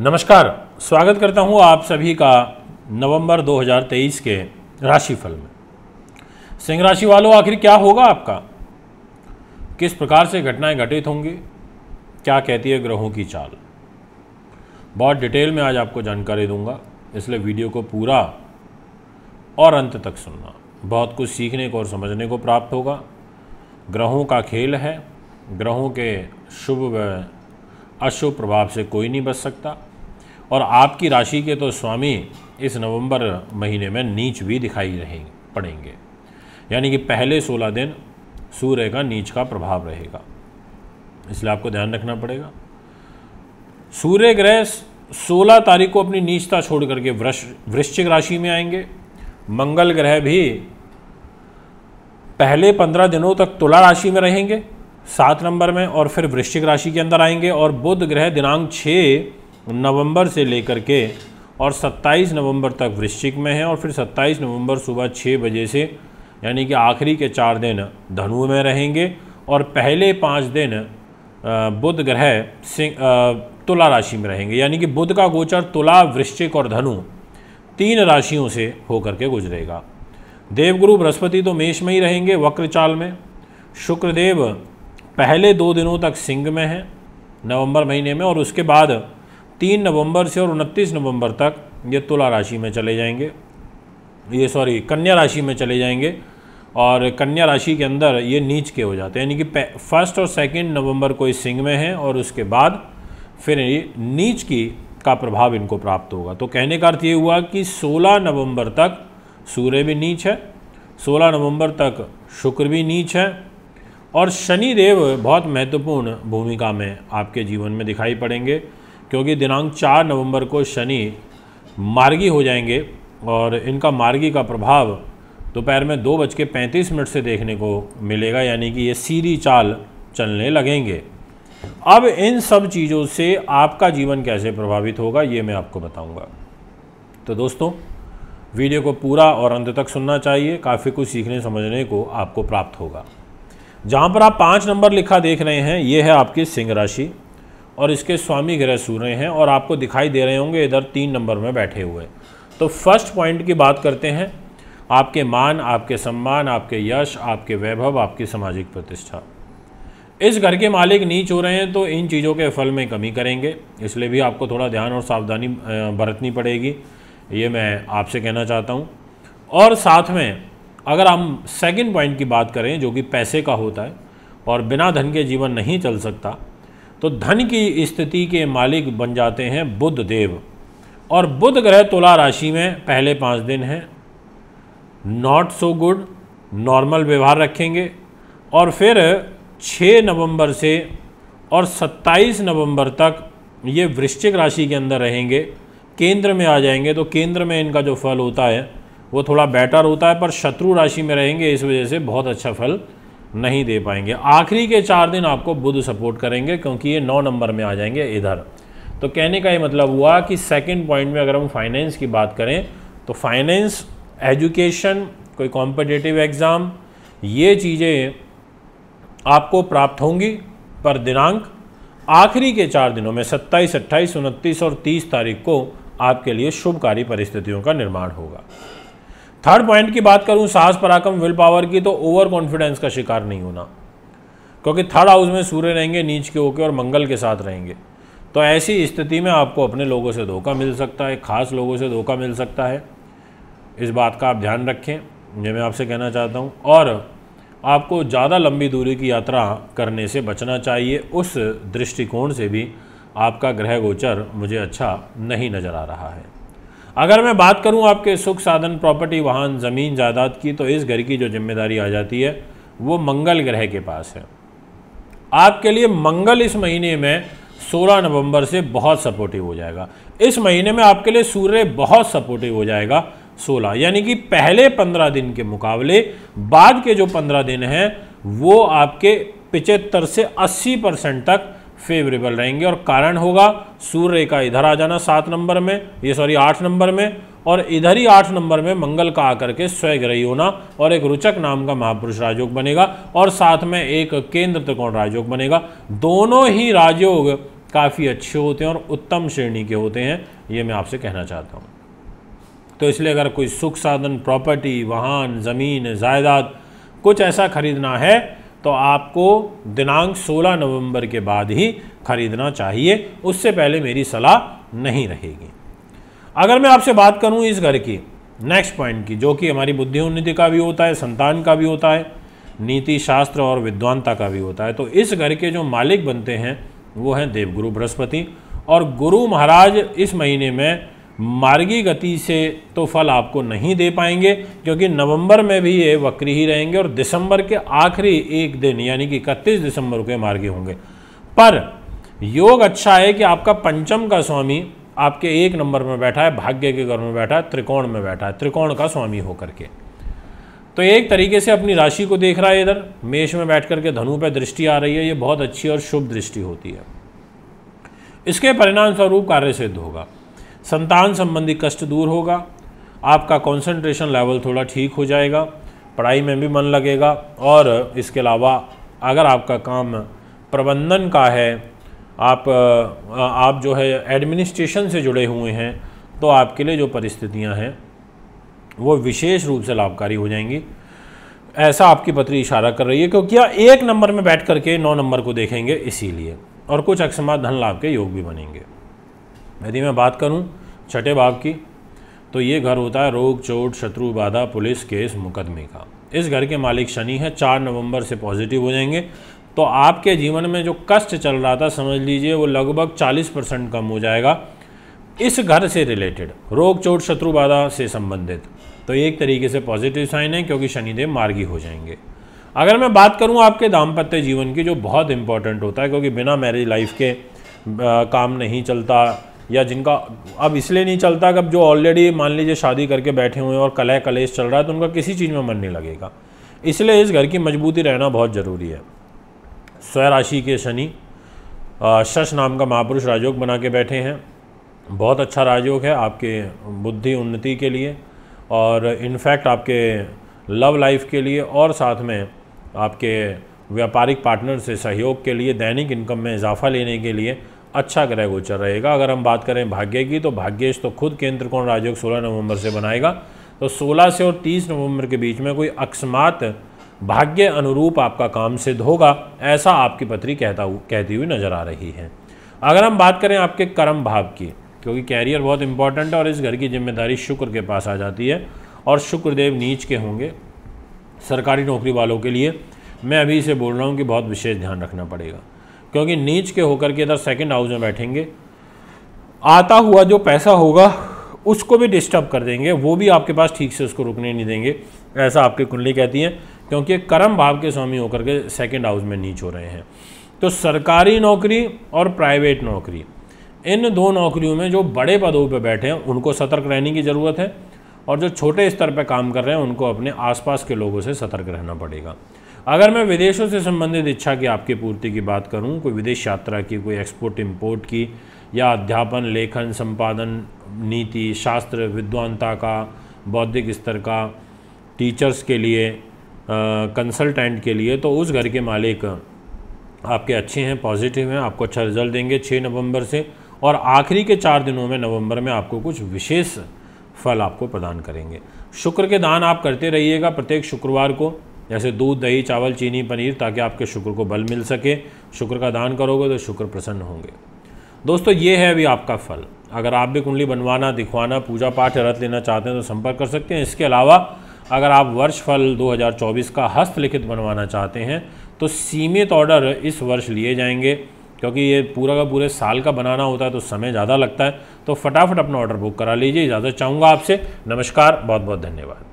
नमस्कार, स्वागत करता हूं आप सभी का नवंबर 2023 के राशिफल में। सिंह राशि वालों, आखिर क्या होगा आपका, किस प्रकार से घटनाएं घटित होंगी, क्या कहती है ग्रहों की चाल, बहुत डिटेल में आज आपको जानकारी दूंगा, इसलिए वीडियो को पूरा और अंत तक सुनना। बहुत कुछ सीखने को और समझने को प्राप्त होगा। ग्रहों का खेल है, ग्रहों के शुभ व अशुभ प्रभाव से कोई नहीं बच सकता। और आपकी राशि के तो स्वामी इस नवंबर महीने में नीच भी दिखाई पड़ेंगे, यानी कि पहले 16 दिन सूर्य का नीच का प्रभाव रहेगा, इसलिए आपको ध्यान रखना पड़ेगा। सूर्य ग्रह 16 तारीख को अपनी नीचता छोड़ करके वृश्चिक राशि में आएंगे। मंगल ग्रह भी पहले 15 दिनों तक तुला राशि में रहेंगे 7 नंबर में, और फिर वृश्चिक राशि के अंदर आएंगे। और बुध ग्रह दिनांक 6 नवंबर से लेकर के और 27 नवंबर तक वृश्चिक में है, और फिर 27 नवंबर सुबह 6 बजे से यानी कि आखिरी के 4 दिन धनु में रहेंगे, और पहले 5 दिन बुध ग्रह तुला राशि में रहेंगे। यानी कि बुध का गोचर तुला, वृश्चिक और धनु 3 राशियों से होकर के गुजरेगा। देवगुरु बृहस्पति तो मेष में ही रहेंगे वक्र चाल में। शुक्रदेव पहले 2 दिनों तक सिंह में है नवंबर महीने में, और उसके बाद 3 नवंबर से और 29 नवंबर तक ये तुला राशि में चले जाएंगे, कन्या राशि में चले जाएंगे। और कन्या राशि के अंदर ये नीच के हो जाते हैं, यानी कि 1 और 2 नवंबर को इस सिंह में है, और उसके बाद फिर नीच का प्रभाव इनको प्राप्त होगा। तो कहने का अर्थ ये हुआ कि 16 नवंबर तक सूर्य भी नीच है, 16 नवंबर तक शुक्र भी नीच है, और शनि देव बहुत महत्वपूर्ण भूमिका में आपके जीवन में दिखाई पड़ेंगे, क्योंकि दिनांक 4 नवंबर को शनि मार्गी हो जाएंगे, और इनका मार्गी का प्रभाव दोपहर में 2:35 से देखने को मिलेगा, यानी कि ये सीधी चाल चलने लगेंगे। अब इन सब चीज़ों से आपका जीवन कैसे प्रभावित होगा ये मैं आपको बताऊंगा। तो दोस्तों, वीडियो को पूरा और अंत तक सुनना चाहिए, काफ़ी कुछ सीखने समझने को आपको प्राप्त होगा। जहाँ पर आप 5 नंबर लिखा देख रहे हैं, ये है आपकी सिंह राशि, और इसके स्वामी ग्रह सूर्य हैं, और आपको दिखाई दे रहे होंगे इधर 3 नंबर में बैठे हुए। तो फर्स्ट पॉइंट की बात करते हैं, आपके मान, आपके सम्मान, आपके यश, आपके वैभव, आपकी सामाजिक प्रतिष्ठा। इस घर के मालिक नीच हो रहे हैं तो इन चीज़ों के फल में कमी करेंगे, इसलिए भी आपको थोड़ा ध्यान और सावधानी बरतनी पड़ेगी, ये मैं आपसे कहना चाहता हूँ। और साथ में अगर हम सेकंड पॉइंट की बात करें, जो कि पैसे का होता है, और बिना धन के जीवन नहीं चल सकता, तो धन की स्थिति के मालिक बन जाते हैं बुध देव। और बुध ग्रह तुला राशि में पहले 5 दिन हैं नॉट सो गुड, नॉर्मल व्यवहार रखेंगे, और फिर 6 नवंबर से और 27 नवंबर तक ये वृश्चिक राशि के अंदर रहेंगे, केंद्र में आ जाएंगे। तो केंद्र में इनका जो फल होता है वो थोड़ा बेटर होता है, पर शत्रु राशि में रहेंगे, इस वजह से बहुत अच्छा फल नहीं दे पाएंगे। आखिरी के 4 दिन आपको बुध सपोर्ट करेंगे, क्योंकि ये 9 नंबर में आ जाएंगे इधर। तो कहने का ये मतलब हुआ कि सेकंड पॉइंट में अगर हम फाइनेंस की बात करें, तो फाइनेंस, एजुकेशन, कोई कॉम्पिटिटिव एग्ज़ाम, ये चीज़ें आपको प्राप्त होंगी, पर दिनांक आखिरी के 4 दिनों में 27, 28, 29 और 30 तारीख को आपके लिए शुभकारी परिस्थितियों का निर्माण होगा। थर्ड पॉइंट की बात करूं, साहस, पराक्रम, विल पावर की, तो ओवर कॉन्फिडेंस का शिकार नहीं होना, क्योंकि थर्ड हाउस में सूर्य रहेंगे नीच के होकर और मंगल के साथ रहेंगे। तो ऐसी स्थिति में आपको अपने लोगों से धोखा मिल सकता है, खास लोगों से धोखा मिल सकता है, इस बात का आप ध्यान रखें, ये मैं आपसे कहना चाहता हूँ। और आपको ज़्यादा लंबी दूरी की यात्रा करने से बचना चाहिए, उस दृष्टिकोण से भी आपका ग्रह गोचर मुझे अच्छा नहीं नज़र आ रहा है। अगर मैं बात करूं आपके सुख साधन, प्रॉपर्टी, वाहन, ज़मीन, जायदाद की, तो इस घर की जो जिम्मेदारी आ जाती है वो मंगल ग्रह के पास है। आपके लिए मंगल इस महीने में 16 नवंबर से बहुत सपोर्टिव हो जाएगा। इस महीने में आपके लिए सूर्य बहुत सपोर्टिव हो जाएगा 16, यानी कि पहले 15 दिन के मुकाबले बाद के जो 15 दिन हैं वो आपके 75 से 80% तक फेवरेबल रहेंगे। और कारण होगा सूर्य का इधर आ जाना 7 नंबर में, 8 नंबर में, और इधर ही 8 नंबर में मंगल का आकर के स्वग्रही होना, और एक रुचक नाम का महापुरुष राजयोग बनेगा, और साथ में एक केंद्र त्रिकोण राजयोग बनेगा। दोनों ही राजयोग काफ़ी अच्छे होते हैं और उत्तम श्रेणी के होते हैं, ये मैं आपसे कहना चाहता हूँ। तो इसलिए अगर कोई सुख साधन, प्रॉपर्टी, वाहन, ज़मीन, जायदाद कुछ ऐसा खरीदना है तो आपको दिनांक 16 नवंबर के बाद ही खरीदना चाहिए, उससे पहले मेरी सलाह नहीं रहेगी। अगर मैं आपसे बात करूं इस घर की नेक्स्ट पॉइंट की, जो कि हमारी बुद्धि उन्नति का भी होता है, संतान का भी होता है, नीति शास्त्र और विद्वानता का भी होता है, तो इस घर के जो मालिक बनते हैं वो हैं देवगुरु बृहस्पति। और गुरु महाराज इस महीने में मार्गी गति से तो फल आपको नहीं दे पाएंगे, क्योंकि नवंबर में भी ये वक्री ही रहेंगे और दिसंबर के आखिरी एक दिन यानी कि 31 दिसंबर को मार्गी होंगे। पर योग अच्छा है कि आपका पंचम का स्वामी आपके 1 नंबर में बैठा है, भाग्य के घर में बैठा है, त्रिकोण में बैठा है, त्रिकोण का स्वामी होकर के। तो एक तरीके से अपनी राशि को देख रहा है, इधर मेष में बैठ करके धनु पे दृष्टि आ रही है, ये बहुत अच्छी और शुभ दृष्टि होती है। इसके परिणाम स्वरूप कार्य सिद्ध होगा, संतान संबंधी कष्ट दूर होगा, आपका कंसंट्रेशन लेवल थोड़ा ठीक हो जाएगा, पढ़ाई में भी मन लगेगा। और इसके अलावा अगर आपका काम प्रबंधन का है, आप जो है एडमिनिस्ट्रेशन से जुड़े हुए हैं, तो आपके लिए जो परिस्थितियां हैं वो विशेष रूप से लाभकारी हो जाएंगी, ऐसा आपकी पत्री इशारा कर रही है, क्योंकि 1 नंबर में बैठ करके 9 नंबर को देखेंगे इसीलिए। और कुछ अकस्मात धन लाभ के योग भी बनेंगे। यदि मैं बात करूं छठे भाव की, तो ये घर होता है रोग, चोट, शत्रु, बाधा, पुलिस, केस, मुकदमे का। इस घर के मालिक शनि है, 4 नवंबर से पॉजिटिव हो जाएंगे। तो आपके जीवन में जो कष्ट चल रहा था, समझ लीजिए वो लगभग 40% कम हो जाएगा इस घर से रिलेटेड, रोग, चोट, शत्रु, बाधा से संबंधित। तो एक तरीके से पॉजिटिव साइन है, क्योंकि शनिदेव मार्गी हो जाएंगे। अगर मैं बात करूं आपके दाम्पत्य जीवन की, जो बहुत इंपॉर्टेंट होता है, क्योंकि बिना मैरिज लाइफ के काम नहीं चलता, या जिनका अब इसलिए नहीं चलता कि अब जो ऑलरेडी मान लीजिए शादी करके बैठे हुए हैं और कलह कलेश चल रहा है, तो उनका किसी चीज़ में मन नहीं लगेगा। इसलिए इस घर की मजबूती रहना बहुत ज़रूरी है। स्वराशि के शनि शश नाम का महापुरुष राजयोग बना के बैठे हैं, बहुत अच्छा राजयोग है आपके बुद्धि उन्नति के लिए और इनफैक्ट आपके लव लाइफ के लिए, और साथ में आपके व्यापारिक पार्टनर से सहयोग के लिए, दैनिक इनकम में इजाफा लेने के लिए अच्छा ग्रह गोचर रहेगा। अगर हम बात करें भाग्य की, तो भाग्येश तो खुद केंद्र कोण राजयोग 16 नवंबर से बनाएगा। तो 16 से और 30 नवंबर के बीच में कोई अकस्मात भाग्य अनुरूप आपका काम सिद्ध होगा, ऐसा आपकी पत्री कहती हुई नजर आ रही है। अगर हम बात करें आपके कर्म भाव की, क्योंकि कैरियर बहुत इंपॉर्टेंट है और इस घर की जिम्मेदारी शुक्र के पास आ जाती है, और शुक्रदेव नीच के होंगे सरकारी नौकरी वालों के लिए। मैं अभी इसे बोल रहा हूँ कि बहुत विशेष ध्यान रखना पड़ेगा, क्योंकि नीच के होकर के इधर 2nd हाउस में बैठेंगे, आता हुआ जो पैसा होगा उसको भी डिस्टर्ब कर देंगे, वो भी आपके पास ठीक से उसको रुकने नहीं देंगे, ऐसा आपकी कुंडली कहती है, क्योंकि कर्म भाव के स्वामी होकर के 2nd हाउस में नीच हो रहे हैं। तो सरकारी नौकरी और प्राइवेट नौकरी, इन 2 नौकरियों में जो बड़े पदों पर बैठे हैं उनको सतर्क रहने की ज़रूरत है, और जो छोटे स्तर पर काम कर रहे हैं उनको अपने आसपास के लोगों से सतर्क रहना पड़ेगा। अगर मैं विदेशों से संबंधित इच्छा की आपकी पूर्ति की बात करूं, कोई विदेश यात्रा की, कोई एक्सपोर्ट इंपोर्ट की, या अध्यापन, लेखन, संपादन, नीति शास्त्र, विद्वानता का, बौद्धिक स्तर का, टीचर्स के लिए, कंसल्टेंट के लिए, तो उस घर के मालिक आपके अच्छे हैं, पॉजिटिव हैं, आपको अच्छा रिजल्ट देंगे 6 नवंबर से, और आखिरी के 4 दिनों में नवंबर में आपको कुछ विशेष फल आपको प्रदान करेंगे। शुक्र के दान आप करते रहिएगा प्रत्येक शुक्रवार को, जैसे दूध, दही, चावल, चीनी, पनीर, ताकि आपके शुक्र को बल मिल सके। शुक्र का दान करोगे तो शुक्र प्रसन्न होंगे। दोस्तों ये है अभी आपका फल। अगर आप भी कुंडली बनवाना, दिखवाना, पूजा पाठ रत लेना चाहते हैं तो संपर्क कर सकते हैं। इसके अलावा अगर आप वर्ष फल 2024 का हस्तलिखित बनवाना चाहते हैं तो सीमित ऑर्डर इस वर्ष लिए जाएंगे, क्योंकि ये पूरा का पूरे साल का बनाना होता है तो समय ज़्यादा लगता है। तो फटाफट अपना ऑर्डर बुक करा लीजिए। इजाज़त चाहूँगा आपसे। नमस्कार, बहुत बहुत धन्यवाद।